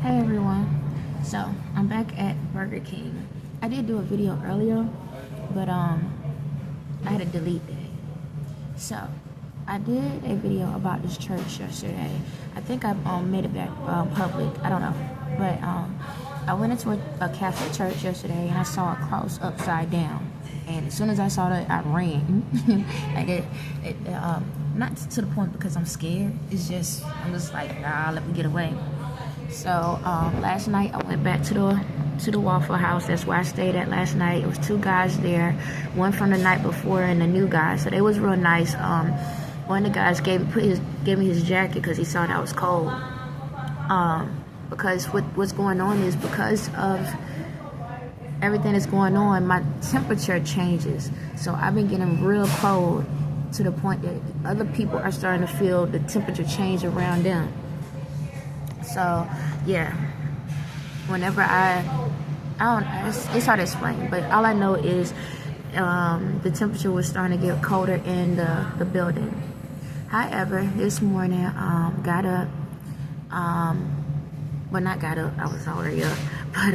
Hey everyone, so I'm back at Burger King. I did do a video earlier, but I had to delete that. So I did a video about this church yesterday. I think I made it back public, I don't know, but I went into a Catholic church yesterday and I saw a cross upside down, and as soon as I saw that, I ran. Like not to the point because I'm scared, it's just I'm just like, nah, let me get away. So last night I went back to the Waffle House. That's where I stayed at last night. It was two guys there, one from the night before and a new guy. So they was real nice. One of the guys gave me his jacket because he saw that I was cold. Because what's going on is because of everything that's going on, my temperature changes. So I've been getting real cold to the point that other people are starting to feel the temperature change around them. So yeah, whenever it's hard to explain, but all I know is the temperature was starting to get colder in the building. However, this morning, got up, well, not got up, I was already up, but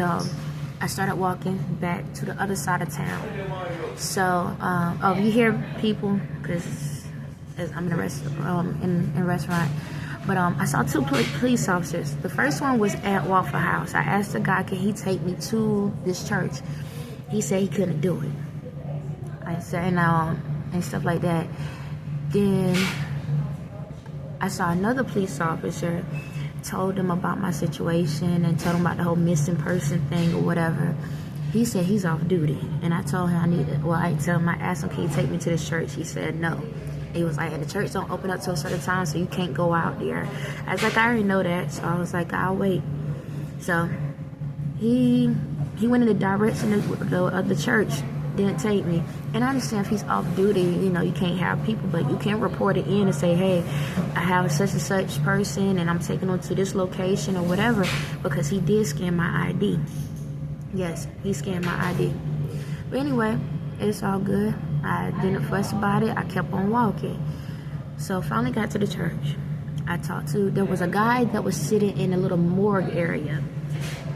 I started walking back to the other side of town. So you hear people, because I'm in a restaurant. But I saw two police officers. The first one was at Waffle House. I asked the guy, can he take me to this church? He said he couldn't do it. I said, and stuff like that. Then I saw another police officer, told him about my situation and told him about the whole missing person thing or whatever. He said he's off duty. And I told him I asked him, can you take me to this church? He said no. He was like, and the church don't open up till a certain time, so you can't go out there. I was like, I already know that. So I was like, I'll wait. So he went in the direction of the church, didn't take me. And I understand if he's off duty, you can't have people, but you can report it in and say, hey, I have such and such person and I'm taking them to this location or whatever, because he did scan my ID. Yes, he scanned my ID. But anyway, it's all good. I didn't fuss about it. I kept on walking. So finally got to the church. There was a guy that was sitting in a little morgue area,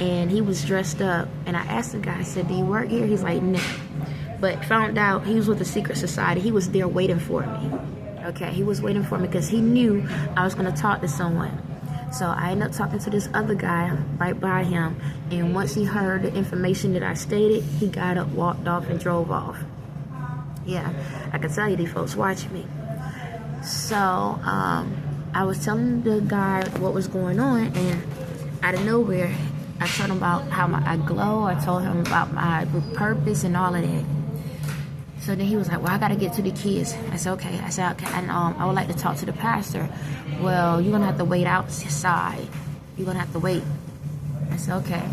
and he was dressed up. And I asked the guy, I said, do you work here? He's like, no. But found out he was with the secret society. He was there waiting for me. Okay, he was waiting for me because he knew I was going to talk to someone. So I ended up talking to this other guy right by him. And once he heard the information that I stated, he got up, walked off, and drove off. Yeah, I can tell you these folks watching me. So I was telling the guy what was going on, and out of nowhere, I told him about how I glow. I told him about my purpose and all of that. So then he was like, well, I got to get to the kids. I said, okay. And I would like to talk to the pastor. Well, you're going to have to wait outside. You're going to have to wait. I said, okay.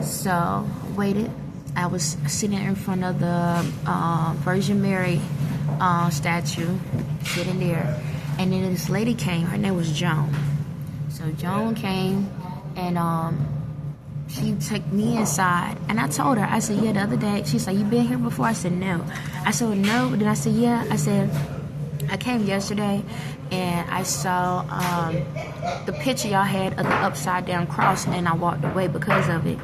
So waited. I was sitting in front of the Virgin Mary statue, sitting there. And then this lady came. Her name was Joan. So Joan came, and she took me inside. And I told her, I said, yeah, the other day. She said, you been here before? I said, no. I said, well, no. Then I said, yeah. I said, I came yesterday, and I saw the picture y'all had of the upside down cross, and I walked away because of it.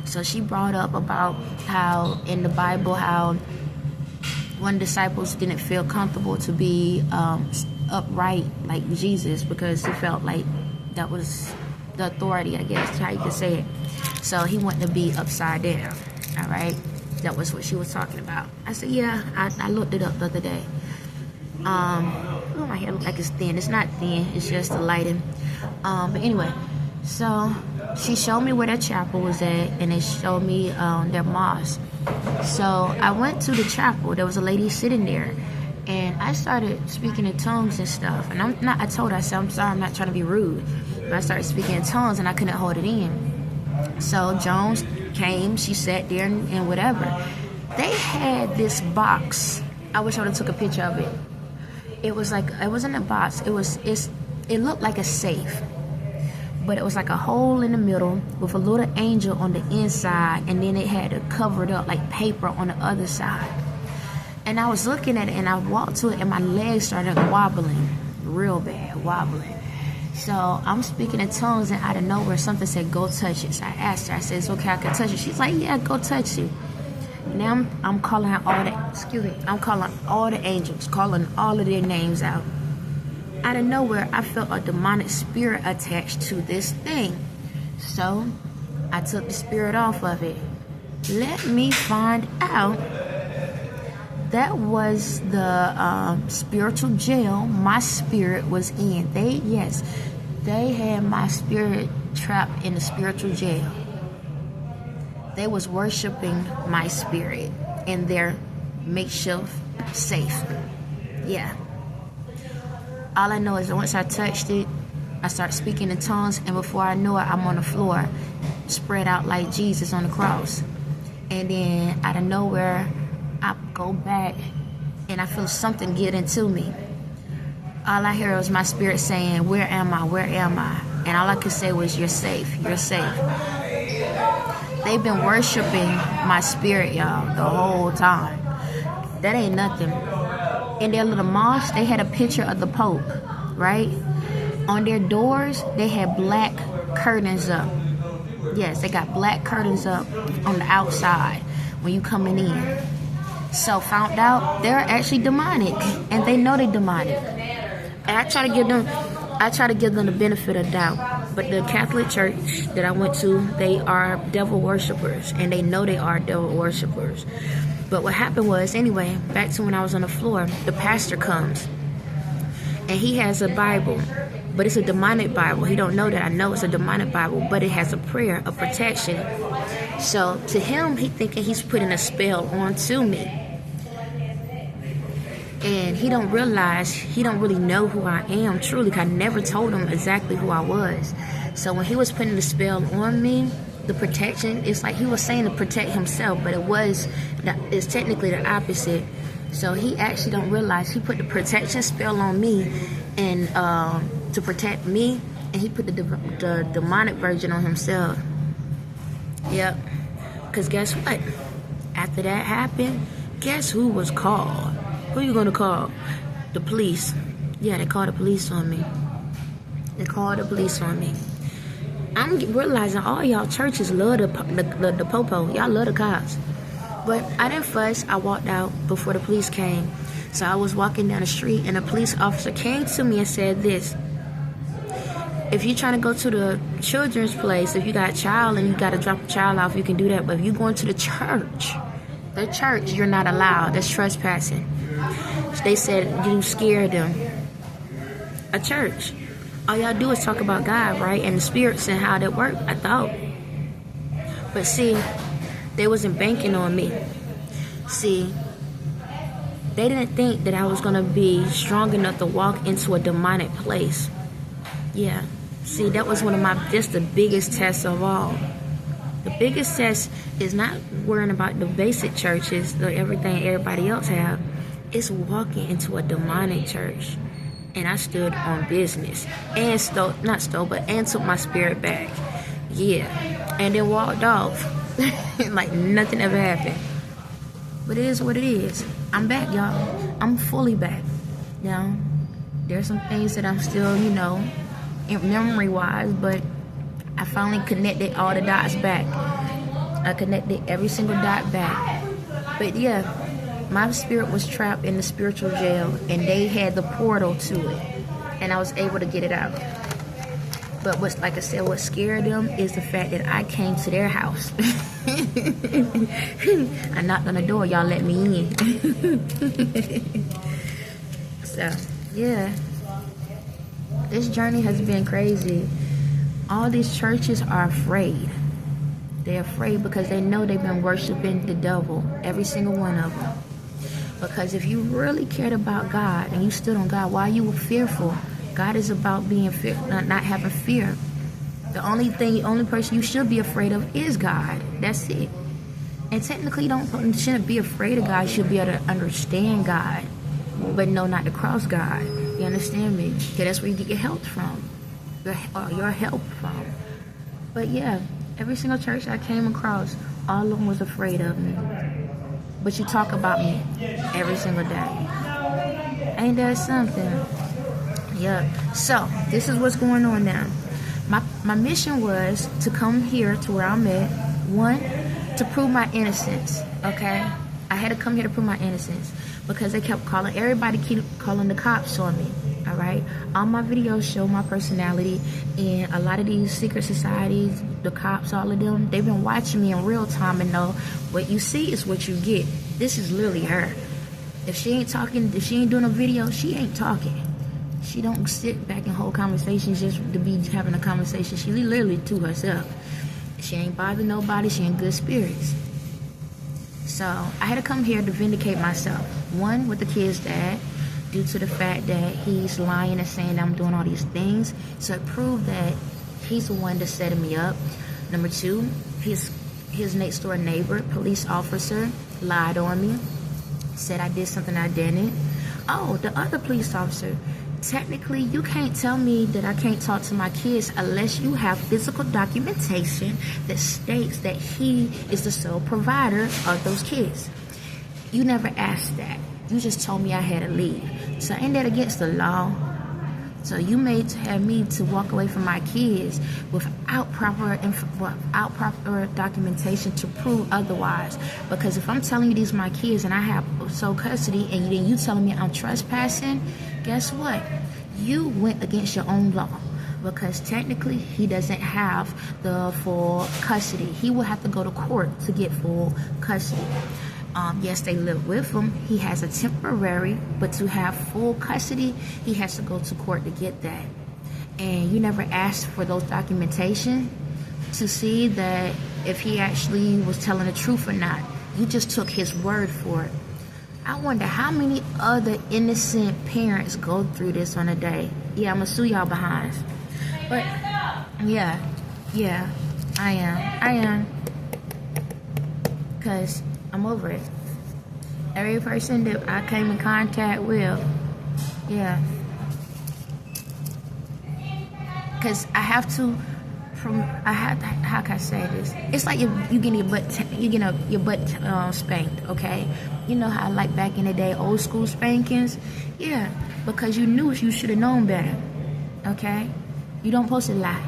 So she brought up about how in the Bible, how one of the disciples didn't feel comfortable to be upright like Jesus, because he felt like that was the authority, I guess, how you could say it. So he wanted to be upside down, all right? That was what she was talking about. I said, yeah, I looked it up the other day. My hair looks like it's thin. It's not thin, it's just the lighting. But anyway, so she showed me where their chapel was at, and they showed me their mosque. So I went to the chapel. There was a lady sitting there, and I started speaking in tongues and stuff. And I told her, I said, I'm sorry, I'm not trying to be rude. But I started speaking in tongues, and I couldn't hold it in. So Jones came, she sat there and whatever. They had this box. I wish I would have took a picture of it. It was like, it wasn't a box. It looked like a safe. But it was like a hole in the middle with a little angel on the inside, and then it had it covered up like paper on the other side. And I was looking at it, and I walked to it, and my legs started wobbling real bad, wobbling. So I'm speaking in tongues, and out of nowhere something said, go touch it. So I asked her, I said, it's okay, I can touch it. She's like, yeah, go touch it. Now I'm calling out I'm calling all the angels, calling all of their names out. Out of nowhere, I felt a demonic spirit attached to this thing. So I took the spirit off of it. Let me find out that was the spiritual jail my spirit was in. They had my spirit trapped in the spiritual jail. They was worshiping my spirit in their makeshift safe. Yeah. All I know is that once I touched it, I started speaking in tongues, and before I know it, I'm on the floor, spread out like Jesus on the cross. And then out of nowhere, I go back, and I feel something get into me. All I hear was my spirit saying, where am I? Where am I? And all I could say was, you're safe. You're safe. They've been worshiping my spirit, y'all, the whole time. That ain't nothing. In their little mosque, they had a picture of the Pope, right? On their doors, they had black curtains up. Yes, they got black curtains up on the outside when you coming in. So found out they're actually demonic, and they know they're demonic. And I try to give them the benefit of doubt. But the Catholic Church that I went to, they are devil worshippers, and they know they are devil worshippers. But what happened was, anyway, back to when I was on the floor, the pastor comes, and he has a Bible, but it's a demonic Bible. He don't know that I know it's a demonic Bible, but it has a prayer of protection. So to him, he thinking he's putting a spell onto me. And he don't realize, he don't really know who I am truly, because I never told him exactly who I was. So when he was putting the spell on me, the protection, it's like he was saying to protect himself, but it's technically the opposite. So he actually don't realize he put the protection spell on me and to protect me, and he put the demonic version on himself. Yep. Because guess what? After that happened, guess who was called? Who you gonna call? The police. Yeah, they called the police on me. They called the police on me. I'm realizing all y'all churches love the popo. Y'all love the cops. But I didn't fuss. I walked out before the police came. So I was walking down the street, and a police officer came to me and said this: if you're trying to go to the children's place, if you got a child and you got to drop a child off, you can do that. But if you're going to the church, you're not allowed. That's trespassing. They said you scared them. A church. All y'all do is talk about God, right? And the spirits and how that work, I thought. But see, they wasn't banking on me. See, they didn't think that I was going to be strong enough to walk into a demonic place. Yeah. See, that was just the biggest test of all. The biggest test is not worrying about the basic churches, everything everybody else have. It's walking into a demonic church. And I stood on business and took my spirit back. Yeah. And then walked off. Like nothing ever happened. But it is what it is. I'm back, y'all. I'm fully back. Now, there's some things that I'm still, memory-wise, but I finally connected all the dots back. I connected every single dot back. But yeah, my spirit was trapped in the spiritual jail, and they had the portal to it, and I was able to get it out. But like I said, what scared them is the fact that I came to their house. I knocked on the door, y'all let me in. So, yeah. This journey has been crazy. All these churches are afraid. They're afraid because they know they've been worshiping the devil, every single one of them. Because if you really cared about God and you stood on God, why you were fearful? God is about being not having fear. The only person you should be afraid of is God. That's it. And technically, you shouldn't be afraid of God. You should be able to understand God, but no, not to cross God. You understand me? Because that's where you get your help from. Your help from. But yeah, every single church I came across, all of them was afraid of me. But you talk about me every single day. Ain't that something? Yeah. So this is what's going on now. My mission was to come here to where I'm at. One, to prove my innocence. Okay. I had to come here to prove my innocence because they kept calling. Everybody keep calling the cops on me. All right. All my videos show my personality, and a lot of these secret societies, the cops, all of them, they've been watching me in real time and know what you see is what you get. This is literally her. If she ain't talking, if she ain't doing a video, she ain't talking. She don't sit back and hold conversations just to be having a conversation. She literally to herself. She ain't bothering nobody. She in good spirits. So I had to come here to vindicate myself. One, with the kid's dad, due to the fact that he's lying and saying that I'm doing all these things. So it proved that he's the one that's setting me up. Number two, his next door neighbor, police officer, lied on me. Said I did something I didn't. Oh, the other police officer. Technically, you can't tell me that I can't talk to my kids unless you have physical documentation that states that he is the sole provider of those kids. You never asked that. You just told me I had to leave. So ain't that against the law? So you made to have me to walk away from my kids without proper documentation to prove otherwise. Because if I'm telling you these are my kids and I have sole custody, and then you telling me I'm trespassing, guess what? You went against your own law. Because technically he doesn't have the full custody. He will have to go to court to get full custody. Yes, they live with him. He has a temporary, but to have full custody, he has to go to court to get that. And you never asked for those documentation to see that if he actually was telling the truth or not. You just took his word for it. I wonder how many other innocent parents go through this on a day. Yeah, I'm gonna sue y'all behinds. But yeah, I am. Cause I'm over it. Every person that I came in contact with, yeah. Cause I have to, how can I say this? It's like you getting your butt spanked, okay? You know how like back in the day, old school spankings? Yeah, because you knew you should have known better, okay? You don't supposed to lie.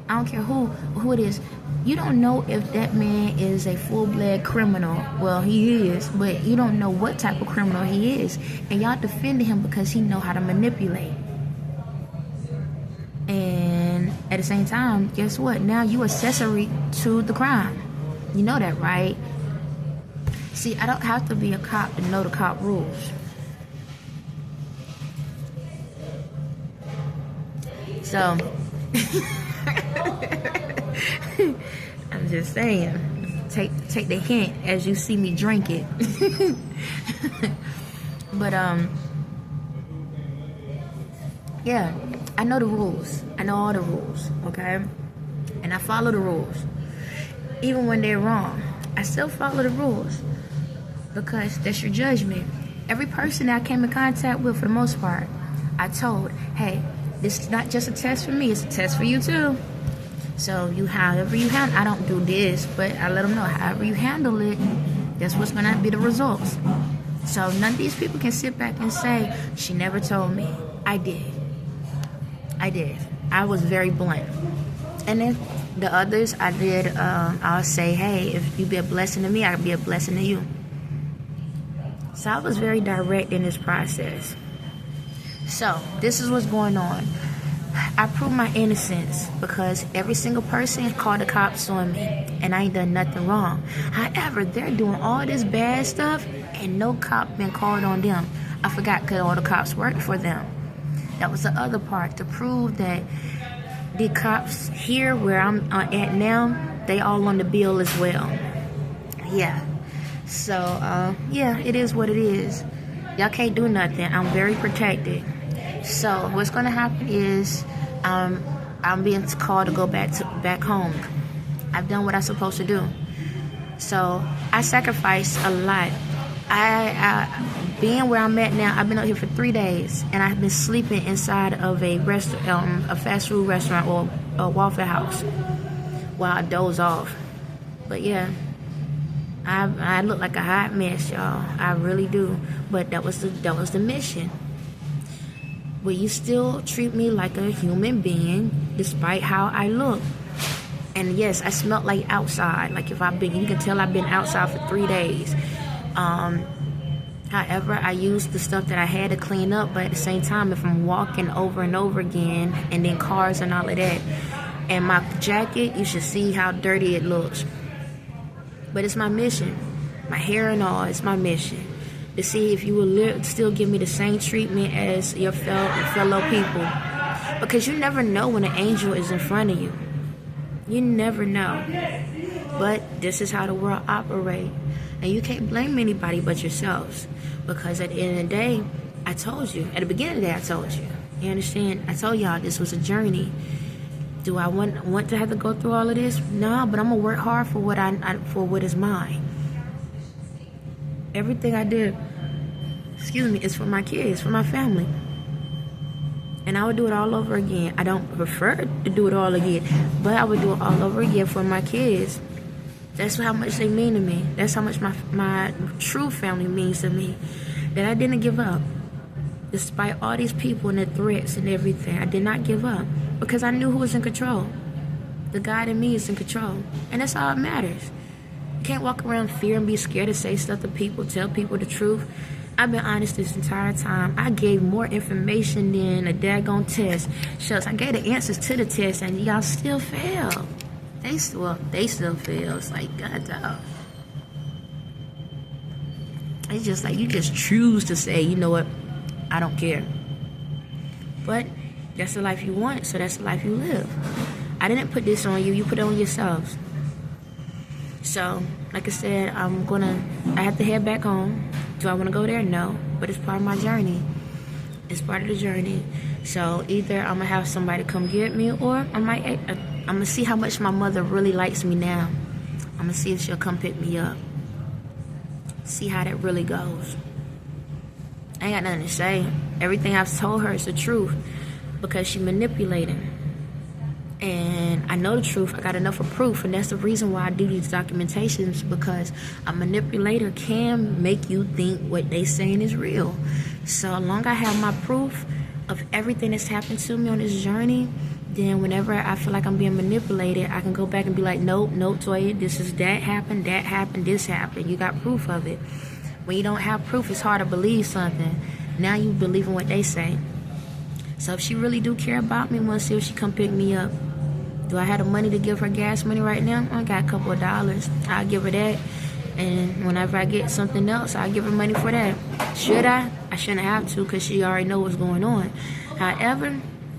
I don't care who it is. You don't know if that man is a full-blood criminal. Well, he is, but you don't know what type of criminal he is. And y'all defending him because he know how to manipulate. And at the same time, guess what? Now you accessory to the crime. You know that, right? See, I don't have to be a cop to know the cop rules. So... I'm just saying, take the hint as you see me drink it. But yeah, I know the rules. I know all the rules, okay? And I follow the rules. Even when they're wrong, I still follow the rules because that's your judgment. Every person that I came in contact with, for the most part, I told, hey, this is not just a test for me, it's a test for you too. So however you handle, I don't do this, but I let them know however you handle it, that's what's gonna be the results. So none of these people can sit back and say, she never told me. I did. I was very blunt. And then the others, I did, I'll say, hey, if you be a blessing to me, I can be a blessing to you. So I was very direct in this process. So this is what's going on. I proved my innocence because every single person called the cops on me and I ain't done nothing wrong. However, they're doing all this bad stuff and no cop been called on them. I forgot because all the cops work for them. That was the other part, to prove that the cops here where I'm at now, they all on the bill as well. Yeah. So, yeah, it is what it is. Y'all can't do nothing. I'm very protected. So what's going to happen is I'm being called to go back home. I've done what I'm supposed to do. So I sacrificed a lot. Being where I'm at now, I've been out here for 3 days, and I've been sleeping inside of a fast food restaurant or a Waffle House while I doze off. But yeah, I look like a hot mess, y'all. I really do. But that was the mission. will you still treat me like a human being despite how I look? And yes, I smelled like outside. Like you can tell I've been outside for 3 days. However, I used the stuff that I had to clean up, but at the same time, if I'm walking over and over again, and then cars and all of that, and my jacket, you should see how dirty it looks. But it's my mission. My hair and all, it's my mission. To see if you will still give me the same treatment as your fellow people. Because you never know when an angel is in front of you. You never know. But this is how the world operates. And you can't blame anybody but yourselves. Because at the end of the day, I told you. At the beginning of the day, I told you. You understand? I told y'all this was a journey. Do I want to have to go through all of this? No, but I'm going to work hard for what is mine. Everything I did, is for my kids, for my family. And I would do it all over again. I don't prefer to do it all again, but I would do it all over again for my kids. That's how much they mean to me. That's how much my true family means to me. That I didn't give up. Despite all these people and the threats and everything, I did not give up. Because I knew who was in control. The God in me is in control. And that's all that matters. You can't walk around fear and be scared to say stuff to people, tell people the truth. I've been honest this entire time. I gave more information than a daggone test. Shucks, I gave the answers to the test and y'all still fail. They still fail. It's like, God dog. It's just like you just choose to say, you know what, I don't care. But that's the life you want, so that's the life you live. I didn't put this on you, you put it on yourselves. So, like I said, I have to head back home. Do I want to go there? No. But it's part of my journey. It's part of the journey. So either I'm going to have somebody come get me, or I'm going to see how much my mother really likes me now. I'm going to see if she'll come pick me up. See how that really goes. I ain't got nothing to say. Everything I've told her is the truth. Because she manipulating. And I know the truth. I got enough of proof. And that's the reason why I do these documentations. Because a manipulator can make you think what they saying is real. So as long as I have my proof of everything that's happened to me on this journey, then whenever I feel like I'm being manipulated, I can go back and be like, nope, Toya, that happened, this happened. You got proof of it. When you don't have proof, it's hard to believe something. Now you believe in what they say. So if she really do care about me, I want to see if she come pick me up. Do I have the money to give her gas money right now? I got a couple of dollars. I'll give her that. And whenever I get something else, I'll give her money for that. Should I? I shouldn't have to because she already know what's going on. However,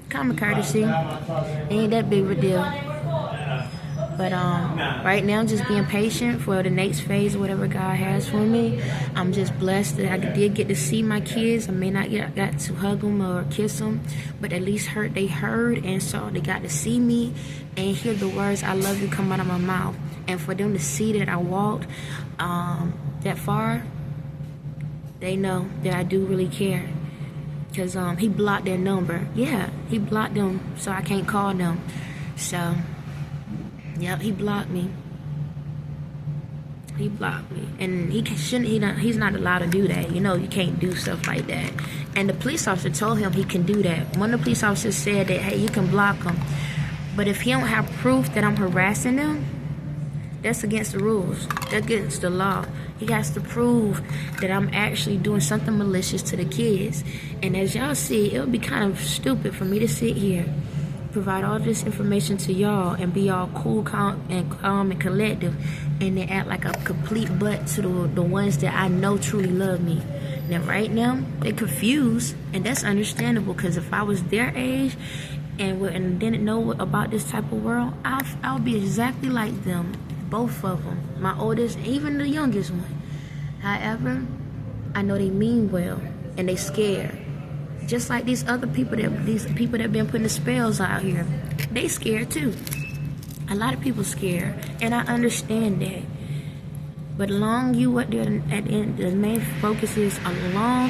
common courtesy. Ain't that big of a deal. But right now, I'm just being patient for the next phase of whatever God has for me. I'm just blessed that I did get to see my kids. I may not got to hug them or kiss them, but at least they heard and saw. They got to see me and hear the words "I love you" come out of my mouth. And for them to see that I walked that far, they know that I do really care. Because he blocked their number. Yeah, he blocked them, so I can't call them. So... yep, he blocked me. He blocked me. And he's not allowed to do that. You know, you can't do stuff like that. And the police officer told him he can do that. One of the police officers said that, hey, you can block him. But if he don't have proof that I'm harassing them, that's against the rules. That's against the law. He has to prove that I'm actually doing something malicious to the kids. And as y'all see, it would be kind of stupid for me to sit here, provide all this information to y'all and be all cool, calm and collective, and then act like a complete butt to the ones that I know truly love me. Now right now they're confused, and that's understandable, because if I was their age and didn't know about this type of world, I'll be exactly like them, both of them, my oldest, even the youngest one. However, I know they mean well and they scared. Just like these people that been putting the spells out here, they scared too. A lot of people scared, and I understand that. But long you at the end, the main focus is long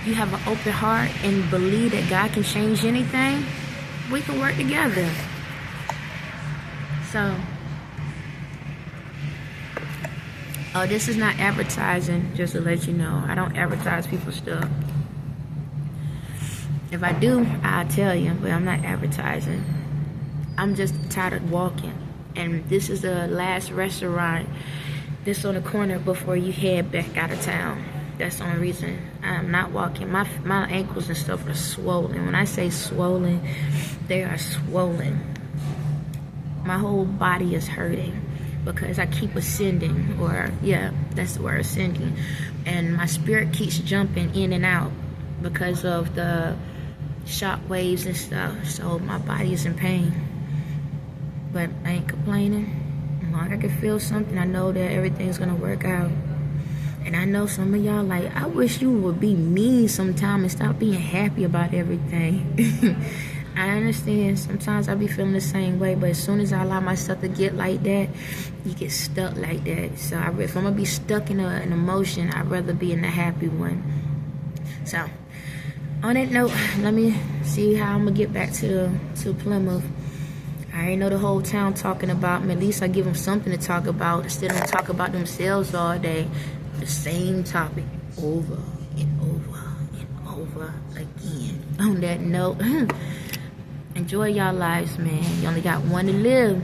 you have an open heart and believe that God can change anything, we can work together. So, this is not advertising, just to let you know. I don't advertise people's stuff. If I do, I'll tell you, but I'm not advertising. I'm just tired of walking. And this is the last restaurant that's on the corner before you head back out of town. That's the only reason I'm not walking. My ankles and stuff are swollen. When I say swollen, they are swollen. My whole body is hurting because I keep ascending, or yeah, that's the word, ascending. And my spirit keeps jumping in and out because of the shock waves and stuff. So my body is in pain. But I ain't complaining. As long as I can feel something, I know that everything's gonna work out. And I know some of y'all like, I wish you would be mean sometime and stop being happy about everything. I understand. Sometimes I be feeling the same way, but as soon as I allow myself to get like that, you get stuck like that. So if I'm gonna be stuck in an emotion, I'd rather be in the happy one. So on that note, let me see how I'm gonna get back to Plymouth. I ain't know the whole town talking about me. At least I give them something to talk about instead of talk about themselves all day. The same topic over and over and over again. On that note, enjoy y'all lives, man. You only got one to live.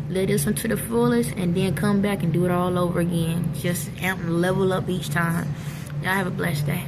Live this one to the fullest and then come back and do it all over again. Just level up each time. Y'all have a blessed day.